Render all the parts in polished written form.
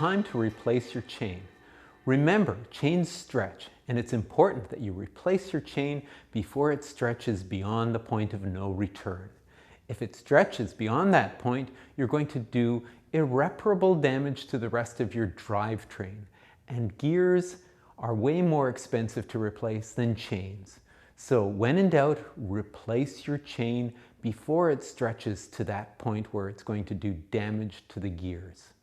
time to replace your chain. Remember, chains stretch, and it's important that you replace your chain before it stretches beyond the point of no return. If it stretches beyond that point, you're going to do irreparable damage to the rest of your drivetrain, and gears are way more expensive to replace than chains. So when in doubt, replace your chain before it stretches to that point where it's going to do damage to the gears.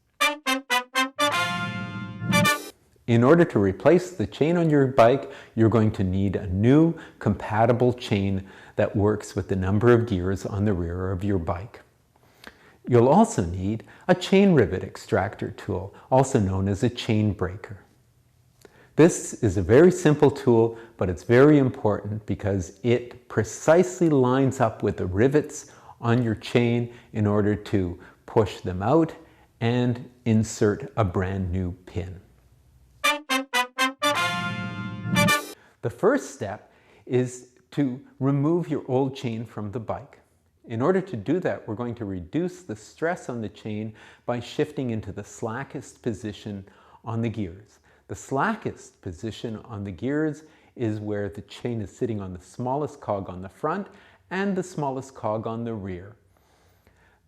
In order to replace the chain on your bike, you're going to need a new compatible chain that works with the number of gears on the rear of your bike. You'll also need a chain rivet extractor tool, also known as a chain breaker. This is a very simple tool, but it's very important because it precisely lines up with the rivets on your chain in order to push them out and insert a brand new pin. The first step is to remove your old chain from the bike. In order to do that, we're going to reduce the stress on the chain by shifting into the slackest position on the gears. The slackest position on the gears is where the chain is sitting on the smallest cog on the front and the smallest cog on the rear.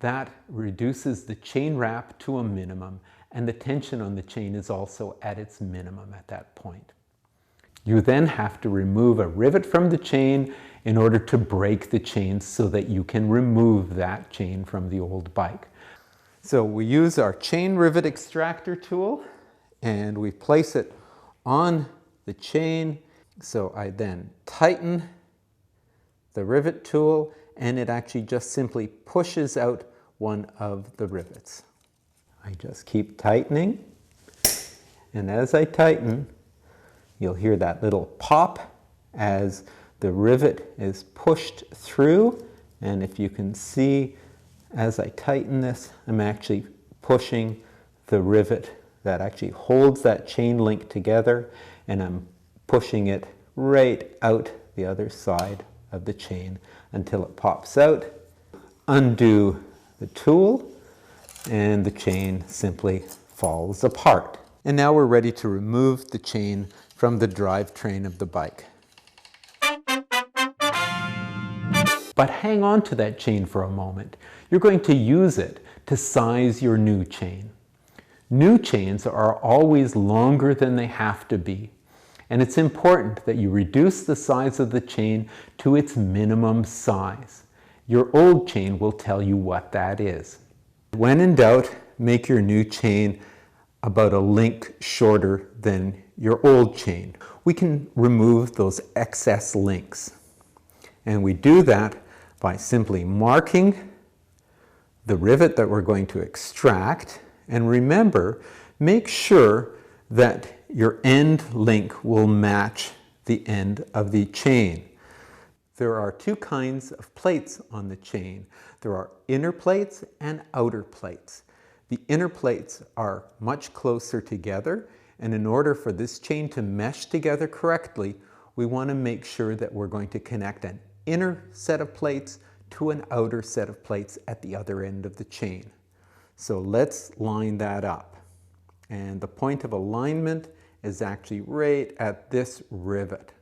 That reduces the chain wrap to a minimum, and the tension on the chain is also at its minimum at that point. You then have to remove a rivet from the chain in order to break the chain so that you can remove that chain from the old bike. So we use our chain rivet extractor tool and we place it on the chain. So I then tighten the rivet tool and it actually just simply pushes out one of the rivets. I just keep tightening, and as I tighten, you'll hear that little pop as the rivet is pushed through. And if you can see, as I tighten this, I'm actually pushing the rivet that actually holds that chain link together, and I'm pushing it right out the other side of the chain until it pops out. Undo the tool, and the chain simply falls apart. And now we're ready to remove the chain from the drivetrain of the bike. But hang on to that chain for a moment. You're going to use it to size your new chain. New chains are always longer than they have to be, and it's important that you reduce the size of the chain to its minimum size. Your old chain will tell you what that is. When in doubt, make your new chain about a link shorter than your old chain. We can remove those excess links, and we do that by simply marking the rivet that we're going to extract. And remember, make sure that your end link will match the end of the chain. There are two kinds of plates on the chain. There are inner plates and outer plates. The inner plates are much closer together, and in order for this chain to mesh together correctly, we want to make sure that we're going to connect an inner set of plates to an outer set of plates at the other end of the chain. So let's line that up. And the point of alignment is actually right at this rivet.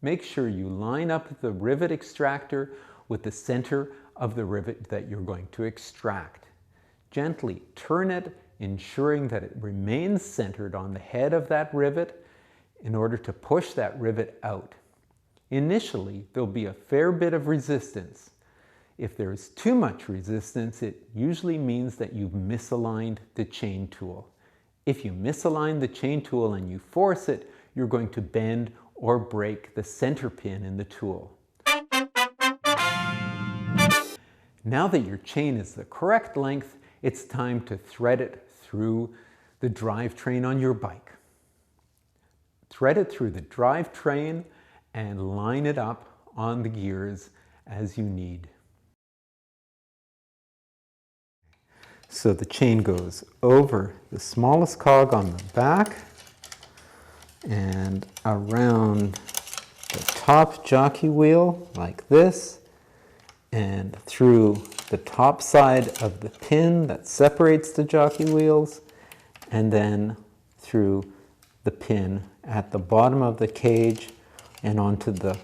Make sure you line up the rivet extractor with the center of the rivet that you're going to extract. Gently turn it, ensuring that it remains centered on the head of that rivet in order to push that rivet out. Initially, there'll be a fair bit of resistance. If there's too much resistance, it usually means that you've misaligned the chain tool. If you misalign the chain tool and you force it, you're going to bend or break the center pin in the tool. Now that your chain is the correct length, it's time to thread it through the drivetrain on your bike. Thread it through the drivetrain and line it up on the gears as you need. So the chain goes over the smallest cog on the back and around the top jockey wheel like this, and through the top side of the pin that separates the jockey wheels, and then through the pin at the bottom of the cage and onto the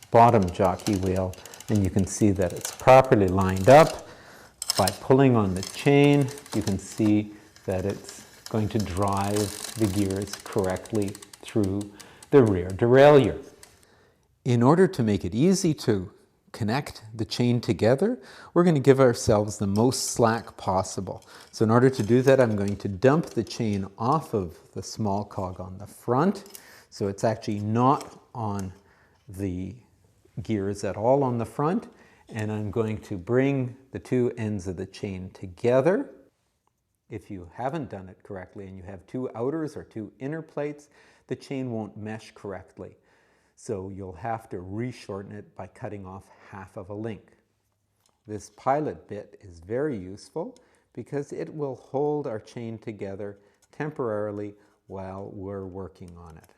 bottom jockey wheel. And you can see that it's properly lined up. By pulling on the chain, you can see that it's going to drive the gears correctly through the rear derailleur. In order to make it easy to connect the chain together, we're going to give ourselves the most slack possible. So in order to do that, I'm going to dump the chain off of the small cog on the front, so it's actually not on the gears at all on the front, and I'm going to bring the two ends of the chain together. If you haven't done it correctly and you have two outers or two inner plates, the chain won't mesh correctly. So you'll have to reshorten it by cutting off half of a link. This pilot bit is very useful because it will hold our chain together temporarily while we're working on it.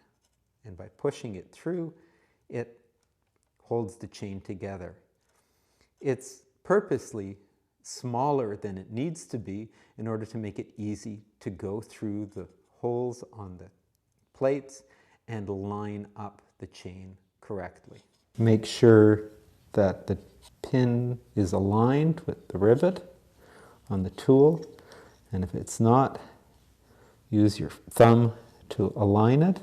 And by pushing it through, it holds the chain together. It's purposely smaller than it needs to be in order to make it easy to go through the holes on the plates and line up the chain correctly. Make sure that the pin is aligned with the rivet on the tool, and if it's not, use your thumb to align it,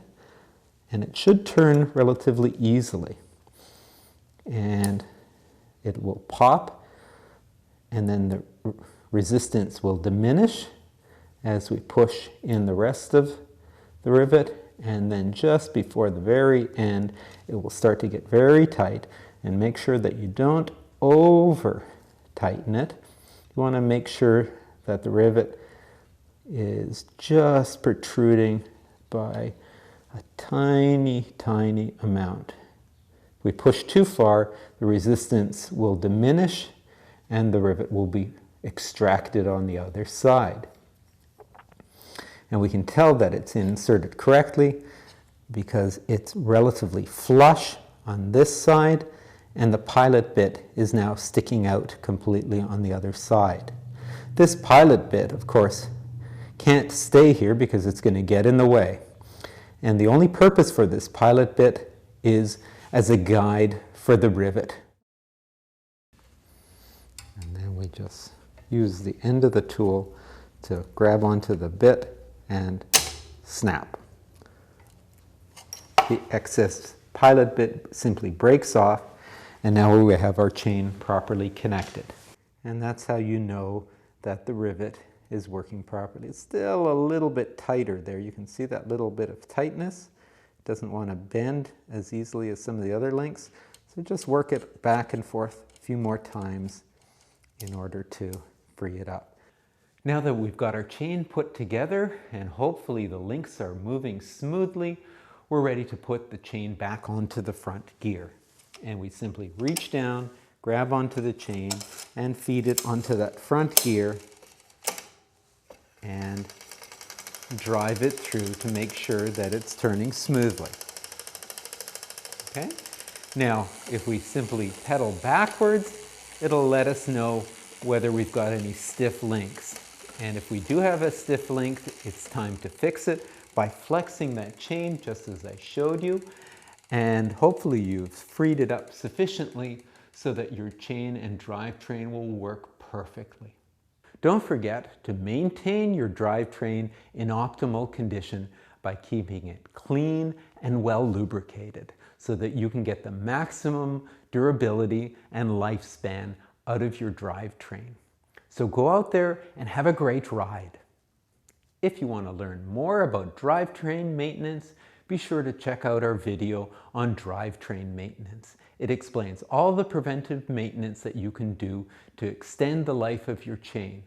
and it should turn relatively easily. And it will pop, and then the resistance will diminish as we push in the rest of the rivet, and then just before the very end it will start to get very tight. And make sure that you don't over tighten it. You want to make sure that the rivet is just protruding by a tiny amount. If we push too far, the resistance will diminish and the rivet will be extracted on the other side. And we can tell that it's inserted correctly because it's relatively flush on this side, and the pilot bit is now sticking out completely on the other side. This pilot bit, of course, can't stay here because it's going to get in the way. And the only purpose for this pilot bit is as a guide for the rivet. And then we just use the end of the tool to grab onto the bit and snap. The excess pilot bit simply breaks off, and now we have our chain properly connected. And that's how you know that the rivet is working properly. It's still a little bit tighter there. You can see that little bit of tightness. It doesn't want to bend as easily as some of the other links. So just work it back and forth a few more times in order to free it up. Now that we've got our chain put together and hopefully the links are moving smoothly, we're ready to put the chain back onto the front gear. And we simply reach down, grab onto the chain, and feed it onto that front gear and drive it through to make sure that it's turning smoothly. Okay? Now, if we simply pedal backwards, it'll let us know whether we've got any stiff links. And if we do have a stiff link, it's time to fix it by flexing that chain just as I showed you. And hopefully you've freed it up sufficiently so that your chain and drivetrain will work perfectly. Don't forget to maintain your drivetrain in optimal condition by keeping it clean and well lubricated so that you can get the maximum durability and lifespan out of your drivetrain. So go out there and have a great ride. If you want to learn more about drivetrain maintenance, be sure to check out our video on drivetrain maintenance. It explains all the preventive maintenance that you can do to extend the life of your chain.